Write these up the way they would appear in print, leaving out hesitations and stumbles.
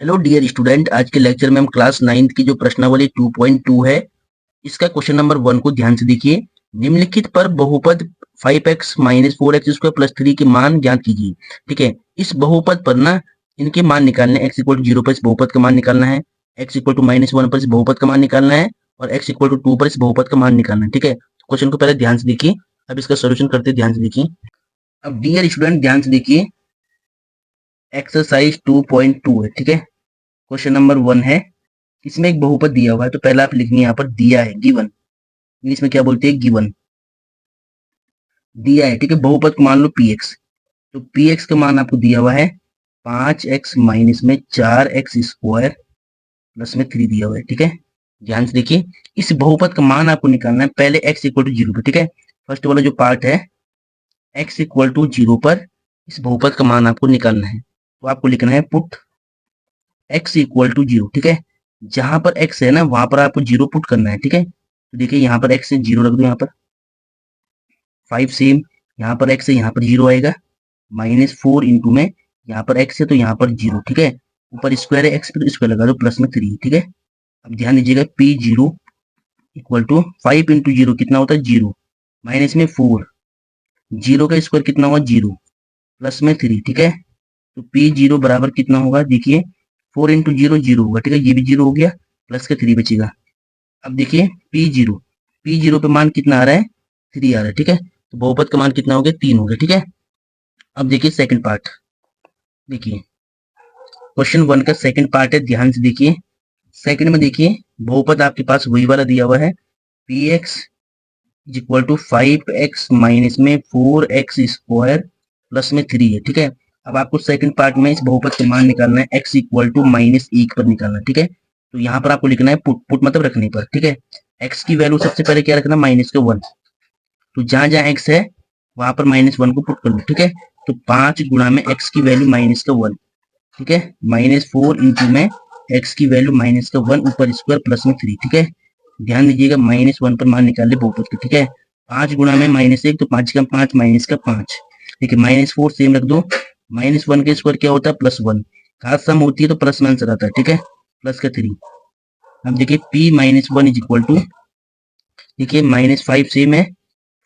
Hello dear student, आज के lecture में हम क्लास 9th की जो प्रश्नावली 2.2 है इसका क्वेश्चन नंबर 1 को ध्यान से देखिए। निम्नलिखित पर बहुपद 5x minus 4x square plus 3 के मान ज्ञात कीजिए। ठीक है, इस बहुपद पर ना इनके मान निकालने, x इक्वल टू 0 पर इस बहुपद का मान निकालना है, x इक्वल टू -1 पर इस बहुपद का मान निकालना है और x इक्वल टू 2 पर इस बहुपद का मान निकालना है। ठीक है, क्वेश्चन को पहले ध्यान से देखिए, अब इसका सोल्यूशन करते ध्यान से देखिए। अब डियर स्टूडेंट ध्यान से देखिए, एक्सरसाइज 2.2 है। ठीक है, क्वेश्चन नंबर 1 है, इसमें एक बहुपद दिया हुआ है तो पहला आप लिखनी है यहाँ पर दिया है, गिवन। इंग्लिश में क्या बोलते हैं, गिवन, दिया है। ठीक है, बहुपद को मान लो px, तो px का मान आपको दिया हुआ है 5x माइनस में 4x स्क्वायर प्लस में 3 दिया हुआ है। ठीक है, ध्यान से देखिए, इस बहुपद का मान आपको निकालना है पहले x इक्वल टू 0 पर। ठीक है, फर्स्ट वाला जो पार्ट है x इक्वल टू 0 पर इस बहुपद का मान आपको निकालना है, तो आपको लिखना है पुट x इक्वल टू 0। ठीक है, जहां पर x है ना वहां पर आपको 0 पुट करना है। ठीक है, तो देखिए यहाँ पर x है 0 रख दो, यहाँ पर 5 सेम, यहाँ पर x है यहाँ पर 0 आएगा, -4 इंटू में यहाँ पर x है तो यहाँ पर 0। ठीक है, ऊपर स्क्वायर है x पर स्क्वायर लगा दो, प्लस में 3। ठीक है, अब ध्यान दीजिएगा p0 इक्वल टू 5 इंटू 0 कितना होता है 0, माइनस में 4, 0 का स्क्वायर कितना होगा 0, प्लस में 3। ठीक है, तो p0 बराबर कितना होगा, देखिए 4 इंटू 0 0 होगा। ठीक है, ये भी 0 हो गया, प्लस का 3 बचेगा। अब देखिए p0 पे मान कितना आ रहा है 3 आ रहा है। ठीक है, तो बहुपद का मान कितना हो गया 3 हो गया। ठीक है, अब देखिए सेकंड पार्ट, देखिए क्वेश्चन 1 का सेकंड पार्ट है, ध्यान से देखिए। सेकंड में देखिए बहुपद आपके पास वही वाला दिया हुआ है, px equal to 5x minus में 4x स्क्वायर प्लस में 3 है। ठीक है, अब आपको सेकंड पार्ट में इस बहुपद का मान निकालना है x इक्वल टू -1 पर निकालना है। ठीक है, तो यहाँ पर आपको लिखना है पुट मतलब रखने पर। ठीक है, x की वैल्यू सबसे पहले क्या रखना, -1, तो जहां जहां x है वहां पर -1 को पुट कर दो। ठीक है, तो 5 गुणा में x की वैल्यू -1। ठीक है, -4 इंटू में x की वैल्यू -1 ऊपर स्क्वायर प्लस में 3। ठीक है, ध्यान दीजिएगा -1 पर मान निकाल ले बहुपद के। ठीक है, 5 गुणा में -1 तो 5 का 5 माइनस का 5। ठीक है, -4 सेम रख दो, -1 के स्क्वायर क्या होता है +1, घात सम होती है तो प्लस में आंसर आता है। ठीक है, प्लस का 3। अब देखिए p-1 इज इक्वल टू, देखिए -5 सेम है,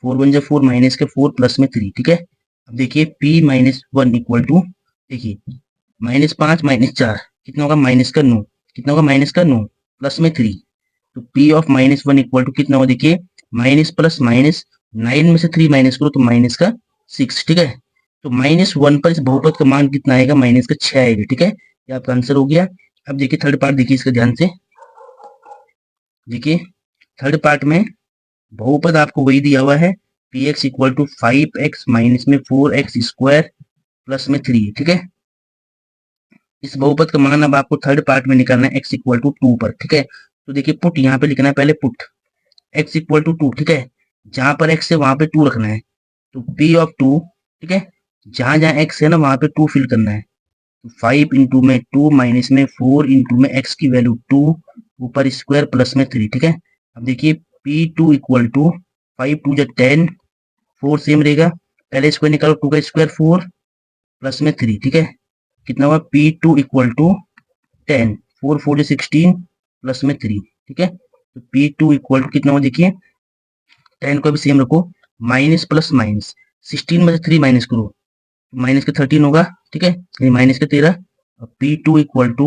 4 1 4 माइनस का 4 प्लस में 3। ठीक है, अब देखिए p-1 इक्वल टू, देखिए -5 -4 कितना होगा -9, कितना होगा -9 प्लस में 3, तो p ऑफ -1 इक्वल टू कितना होगा, देखिए माइनस प्लस माइनस, 9 में से 3 माइनस करो तो माइनस का 6। ठीक है, तो -1 पर इस बहुपद का मान कितना आएगा, माइनस का 6 आएगा। ठीक है, ये आपका आंसर हो गया। अब देखिए थर्ड पार्ट, देखिए इसका ध्यान से देखिए। थर्ड पार्ट में बहुपद आपको वही दिया हुआ है, px equal to 5x minus में 4x स्क्वायर प्लस में 3। ठीक है, इस बहुपद का मान अब आपको थर्ड पार्ट में निकालना है x इक्वल टू 2 पर। ठीक है, तो देखिए पुट यहाँ पे लिखना है पहले, पुट x इक्वल टू 2। ठीक है, जहां पर x है वहां पे 2 रखना है, तो p ऑफ 2। ठीक है, जहां जहां x है ना वहां पे 2 फिल करना है, तो 5 इंटू में 2 माइनस में 4 इंटू में x की वैल्यू 2 ऊपर स्क्वायर प्लस में 3। ठीक है, अब देखिए p2 इक्वल टू 5 2 10, 4 सेम रहेगा, पहले स्क्वायर निकालो, 2 का स्क्वायर 4 प्लस में 3। ठीक है, कितना हुआ p2 इक्वल टू 10, 4 4 16 प्लस में 3। ठीक है, तो p2 इक्वल टू कितना हुआ, देखिए 10 को भी सेम रखो, माइनस प्लस माइनस, 16 में से 3 माइनस करो, माइनस का 13 होगा। ठीक है, यानी माइनस का 13। p2 इक्वल टू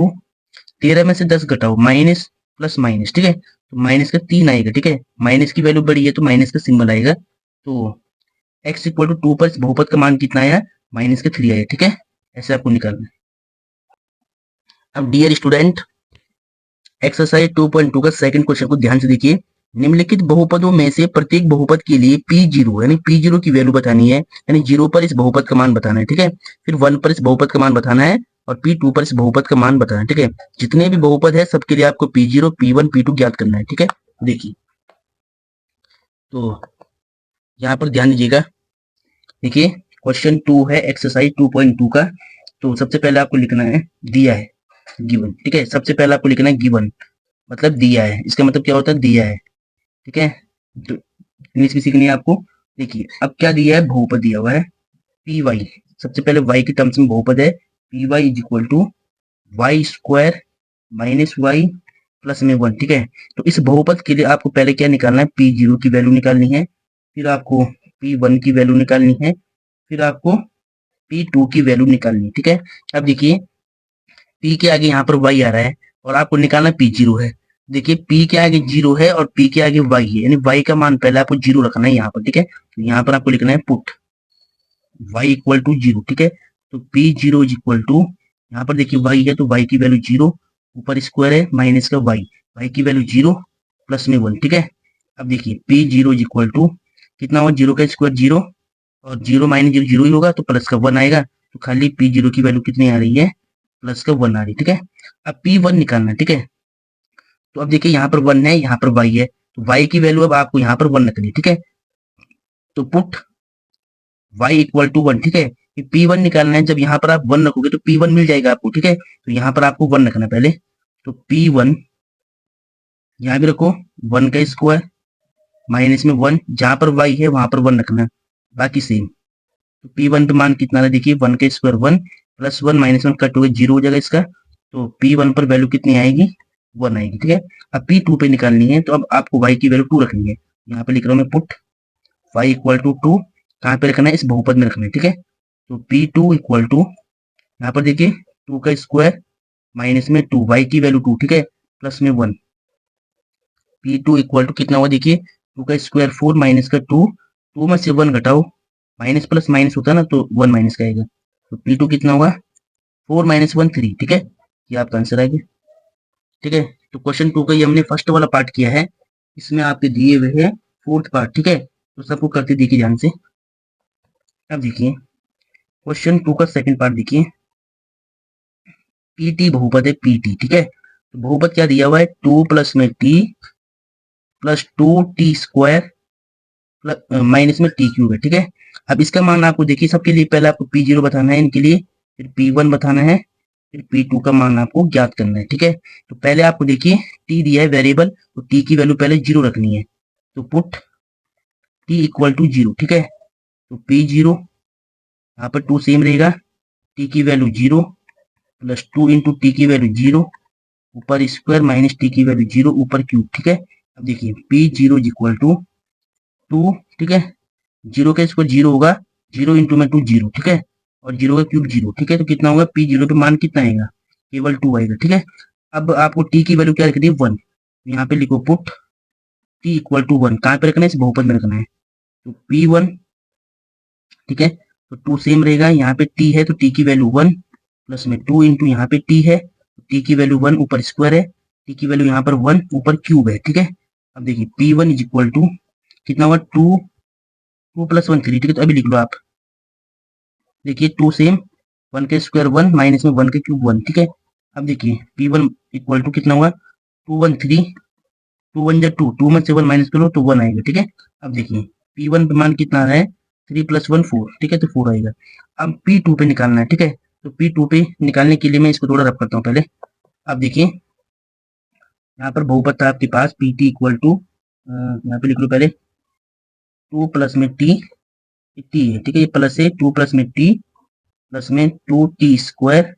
13 में से 10 घटाओ, माइनस प्लस माइनस। ठीक है, तो माइनस का 3 आएगा। ठीक है, माइनस की वैल्यू बड़ी है तो माइनस का सिंबल आएगा, तो x इक्वल टू 2 पर इस बहुपद का मान कितना आया, माइनस का 3 आया। ठीक है, ऐसे आपको निकालना है। अब डियर स्टूडेंट, एक्सरसाइज 2.2 का सेकंड क्वेश्चन को ध्यान से देखिए। निम्नलिखित बहुपदों में से प्रत्येक बहुपद के लिए p0 यानी p0 की वैल्यू बतानी है, यानी 0 पर इस बहुपद का मान बताना है। ठीक है, फिर 1 पर इस बहुपद का मान बताना है और p2 पर इस बहुपद का मान बताना है। ठीक है, जितने भी बहुपद है सबके लिए आपको p0 p1 p2 ज्ञात करना है। ठीक है, देखिए तो यहाँ पर ध्यान दीजिएगा, देखिए क्वेश्चन 2 है एक्सरसाइज 2.2 का, तो सबसे पहले आपको लिखना है दिया है, गिवन। ठीक है, सबसे पहले आपको लिखना है गिवन मतलब दिया है, इसका मतलब क्या होता है दिया है। ठीक है, तो इंग्लिश की सीखनी है आपको। देखिए अब क्या दिया है, बहुपद दिया हुआ है पी वाई, सबसे पहले वाई के टर्म्स में बहुपद है P Y is equal to Y square minus Y plus में 1, ठीक है। तो इस बहुपद के लिए आपको पहले क्या निकालना है, P0 की वैल्यू निकालनी है, फिर आपको P1 की वैल्यू निकालनी है, फिर आपको P2 की वैल्यू निकालनी है, ठीक है। अब देखिए P के आगे यहाँ पर y आ रहा है और आपको निकालना P0 है। देखिए P के आगे 0 है और P के आगे y है, यानी y का मान पहले आपको 0 रखना है यहाँ पर, ठीक है। तो यहाँ पर आपको लिखना है पुट y इक्वल टू 0, ठीक है। तो P0 इज इक्वल टू, यहाँ पर देखिए y है तो y की वैल्यू 0, ऊपर स्क्वायर है माइनस का y की वैल्यू 0 प्लस में 1, ठीक है। अब देखिए P0 इज इक्वल टू कितना हुआ, 0 का स्क्वायर 0 और 0 माइनस 0 0 ही होगा, तो प्लस का 1 आएगा। तो खाली P0 की वैल्यू कितनी आ रही है, प्लस का 1 आ रही है, ठीक है। अब P1 निकालना है, ठीक है। तो अब देखिए यहाँ पर 1 है, यहाँ पर y है, तो y की वैल्यू अब आपको यहाँ पर 1 रखनी है, ठीक है। तो पुट y इक्वल टू 1, ठीक है। P1 निकालना है, जब यहाँ पर आप 1 रखोगे तो P1 मिल जाएगा आपको, ठीक है। तो यहाँ पर आपको 1 रखना है पहले, तो P1 यहाँ भी रखो 1 का स्क्वायर माइनस में 1, जहां पर y है वहां पर 1 रखना है, बाकी सेम। तो P1 पे मान कितना है, देखिए 1 का स्क्वायर 1 प्लस 1 माइनस 1 कट हो गया, 0 हो जाएगा इसका। तो P1 पर वैल्यू कितनी आएगी, 1 आएगी, ठीक है। अब P2 पे निकालनी है, तो अब आपको y की वैल्यू 2 रखनी है। यहाँ पे लिख रहा हूँ मैं पुट y इक्वल टू 2, कहाँ पे रखना है, इस बहुपद में रखना है, ठीक है। तो P2 इक्वल टू, यहाँ पर देखिए 2 का स्क्वायर माइनस में 2, y की वैल्यू 2, ठीक है, प्लस में 1। P2 इक्वल टू कितना हुआ, देखिए 2 का स्क्वायर 4 माइनस का 2, 2 में से 1 घटाओ, माइनस प्लस माइनस होता है ना, तो 1 माइनस का आएगा। तो P2 कितना होगा, 4 माइनस 1 3, ठीक है। ये आपका आंसर आएगा, ठीक है। तो क्वेश्चन 2 का ये हमने फर्स्ट वाला पार्ट किया है, इसमें आपके दिए हुए है फोर्थ पार्ट, ठीक है। तो सबको करते देखिए ध्यान से। अब देखिए क्वेश्चन 2 का सेकंड पार्ट देखिए, पीटी बहुपद है, पीटी, ठीक है। तो बहुपद क्या दिया हुआ है, 2 प्लस में T plus 2t square minus में टी क्यूब है, ठीक है। अब इसका मान आपको देखिए, सबके लिए पहले आपको P0 बताना है इनके लिए, फिर P1 बताना है, फिर P2 का मान आपको ज्ञात करना है, ठीक है। तो पहले आपको देखिए t दिया है वेरिएबल, तो t की वैल्यू पहले 0 रखनी है, तो पुट t इक्वल टू 0, ठीक है। तो P0 यहाँ पर 2 सेम रहेगा, t की वैल्यू 0 प्लस 2 इंटू टी की वैल्यू 0, ऊपर स्क्वायर माइनस टी की वैल्यू 0, ऊपर क्यूब, ठीक है। अब देखिए P0 इज इक्वल टू 2, ठीक है। 0 का स्क्वायर 0 होगा, 0 इंटू में 2 0, ठीक है, और 0 का क्यूब 0, ठीक है। तो कितना होगा, P0 पे मान कितना आएगा, केवल 2 आएगा, ठीक है। अब आपको t की वैल्यू क्या रखनी है, 1। यहाँ पे लिखो पुट t इक्वल टू 1, कहाँ पे रखना है, इस बहुपद में रखना है। तो P1, ठीक है, तो 2 सेम रहेगा, यहाँ पे t है तो t की वैल्यू 1 प्लस में 2 इंटू यहाँ पे t है, t की वैल्यू 1, ऊपर स्क्वायर है, t की वैल्यू यहाँ पर 1, ऊपर क्यूब है, ठीक है। अब देखिए P1 इज इक्वल टू कितना हुआ, 2 प्लस 1 3, ठीक है। तो अभी लिख लो आप, देखिए 2 सेम, 1 के स्क्वायर 1 माइनस में 1 के क्यूब 1, ठीक है। अब देखिए P1 इक्वल टू कितना हुआ, 2 1 3, 2 1 जा 2, 2 में से 1 माइनस करो तो 1 आएगा, ठीक है। अब देखिए P1 पे मान कितना आ रहा है, 3 प्लस 1 4, ठीक है, तो 4 आएगा। अब P2 पे निकालना है, ठीक है। तो P2 पे निकालने के लिए मैं इसको थोड़ा रफ करता हूँ पहले। अब देखिए यहाँ पर बहुपद था आपके पास PT इक्वल टू, यहाँ पे लिख लो पहले 2 प्लस में टी है, ठीक है, ये प्लस है, 2 प्लस में टी प्लस में 2t स्क्वायर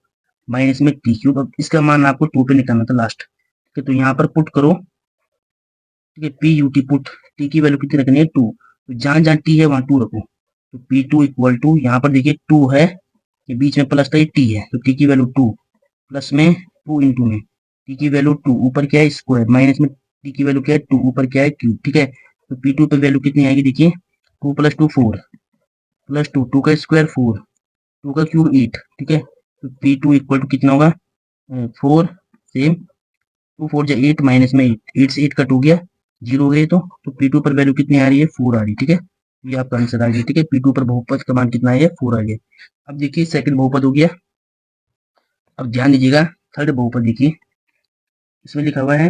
माइनस में टी क्यूब। अब इसका मान आपको 2 पे निकालना था लास्ट, ठीक है। तो यहाँ पर पुट करो, ठीक है, PUT पुट, t की वैल्यू कितनी रखनी है, 2, तो जहां जहां t है वहां 2 रखो। तो P2 इक्वल टू, यहाँ पर देखिए 2 है, ये बीच में प्लस था, ये t है, तो t की वैल्यू 2 प्लस में 2 इंटू में t की वैल्यू 2, ऊपर क्या है स्क्वायर, माइनस में t की वैल्यू क्या है 2, ऊपर क्या है क्यूब, ठीक है। तो P2 पे वैल्यू कितनी आएगी, देखिए 2 प्लस 2 4 प्लस 2, 2 का स्क्वायर 4, 2 का क्यूब 8, ठीक है। तो P2 इक्वल टू कितना होगा, 4 सेम, 2 4 जा 8 माइनस में 8, 8 से 8 कट हो गया, 0 हो गए, तो P2 पर वैल्यू कितनी आ रही है, 4 आ रही है, ठीक है। ये आपका आंसर आ गया, ठीक है। P2 पर बहुपद का मान कितना है, 4 आ गया। अब देखिए सेकंड बहुपद हो गया। अब ध्यान दीजिएगा, थर्ड बहुपद देखिए, इसमें लिखा हुआ है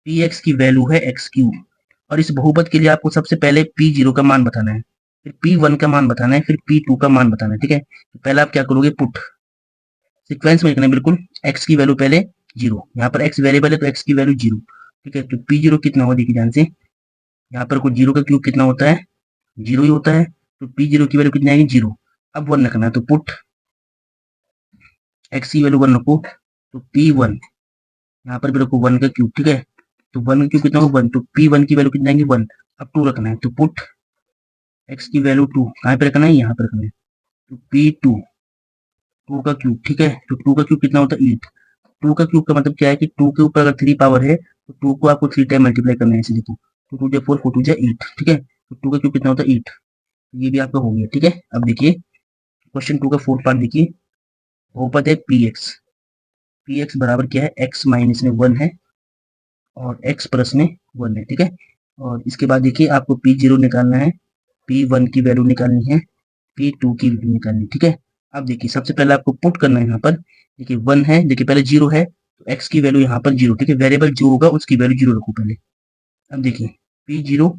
px की वैल्यू है x क्यूब, और इस बहुपद के लिए आपको सबसे पहले P0 का मान बताना है, फिर P1 का मान बताना है, फिर P2 का मान बताना है, ठीक है। तो पहले आप क्या करोगे, पुट सीक्वेंस में लिखना है बिल्कुल, x की वैल्यू पहले 0, यहाँ पर x वेरिएबल है तो x की वैल्यू 0, ठीक है। तो P0 कितना होगा, देखिए ध्यान से, यहाँ पर कुछ 0 का क्यूब कितना होता है, 0 ही होता है, तो P0 की वैल्यू कितनी आएगी, 0। अब 1 रखना है, तो पुट एक्स की वैल्यू 1 रखो तो P1 यहाँ पर भी रखो 1 का क्यूब, ठीक है। तो 1 का क्यूब कितना होगा 1, तो P1 की वैल्यू कितना आएगी 1। अब 2 रखना है तो पुट एक्स की वैल्यू 2 कहाँ पे रखना है, यहाँ पे रखना है। तो P2 2 का क्यूब, ठीक है। तो 2 का क्यूब कितना होता है 8। 2 का क्यूब का मतलब क्या है कि 2 के ऊपर अगर 3 पावर है तो 2 को आपको 3 टाइम मल्टीप्लाई करना है, ऐसे देखो। तो 2 जा 4, 4 2 जा 8, ठीक है। तो 2 का क्यूब कितना होता है 8। ये भी आपका हो गया, ठीक है। अब देखिए क्वेश्चन 2 का 4 पार्ट देखिए। बहुपद है पी एक्स बराबर क्या है, एक्स माइनस में 1 है और एक्स प्लस में 1 है, ठीक है। और इसके बाद देखिए आपको P0 निकालना है, P1 की वैल्यू निकालनी है, P2 की वैल्यू निकालनी है, ठीक है। अब देखिए सबसे पहले आपको पुट करना है यहाँ पर। देखिए 1 है, देखिए पहले 0 है तो x की वैल्यू यहाँ पर 0, ठीक है। वेरिएबल जो होगा उसकी वैल्यू 0 रखो पहले। अब देखिए P0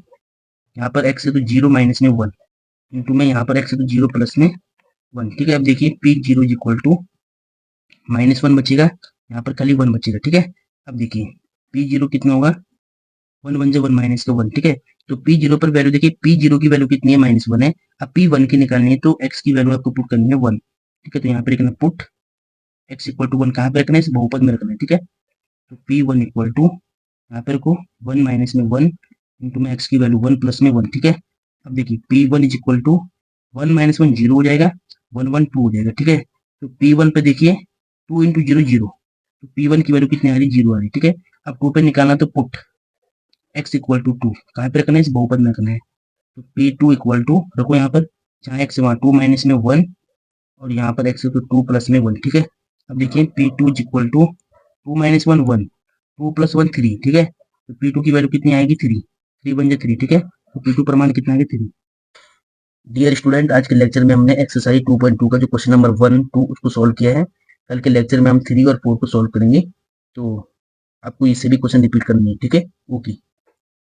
यहाँ पर x है तो 0 माइनस में 1 इंटू में यहाँ पर x है तो 0 प्लस में 1, ठीक है। अब देखिए P0 इज इक्वल टू -1 बचेगा, यहाँ पर खाली 1 बचेगा, ठीक है। अब देखिए P0 कितना होगा 1 1 जा 1 माइनस का 1, ठीक है। तो P0 पर वैल्यू देखिए P0 की वैल्यू कितनी है -1 है। अब P1 की निकालनी है तो x की वैल्यू आपको पुट करनी है 1, ठीक है। तो यहाँ पर लिखना पुट x इक्वल टू 1 कहाँ पे रखना है, इस बहुपद में रखना है, ठीक है। तो P1 इक्वल टू यहाँ पर को 1 माइनस में 1 इंटू में x की वैल्यू 1 प्लस में 1, ठीक है। अब देखिए P1 is equal to 1 minus 1 0 हो जाएगा, 1 1 2 हो जाएगा, ठीक है। तो P1 पे देखिए 2 इंटू 0 0, तो P1 की वैल्यू कितनी आ रही 0 आ रही, ठीक है। अब 2 पे निकालना तो पुट x इक्वल टू 2 कहाँ पे रखना है, इस बहुपद में रखना है। तो P2 इक्वल टू रखो यहाँ पर, जहाँ x है वहाँ 2 माइनस में 1 और यहाँ पर x है तो 2 प्लस में 1, ठीक है। अब देखिए P2 is equal to 2 minus 1 1, 2 plus 1 3, ठीक है। तो P2 की वैल्यू कितनी आएगी 3, 3 बन जाए 3, ठीक है। तो P2 प्रमाण कितना आएगा 3। डियर स्टूडेंट, आज के लेक्चर में हमने एक्सरसाइज 2.2 का जो क्वेश्चन नंबर 1 2 उसको सॉल्व किया है। कल के लेक्चर में हम 3 और 4 को सॉल्व करेंगे, तो आपको इससे भी क्वेश्चन रिपीट करनी है, ठीक है। ओके।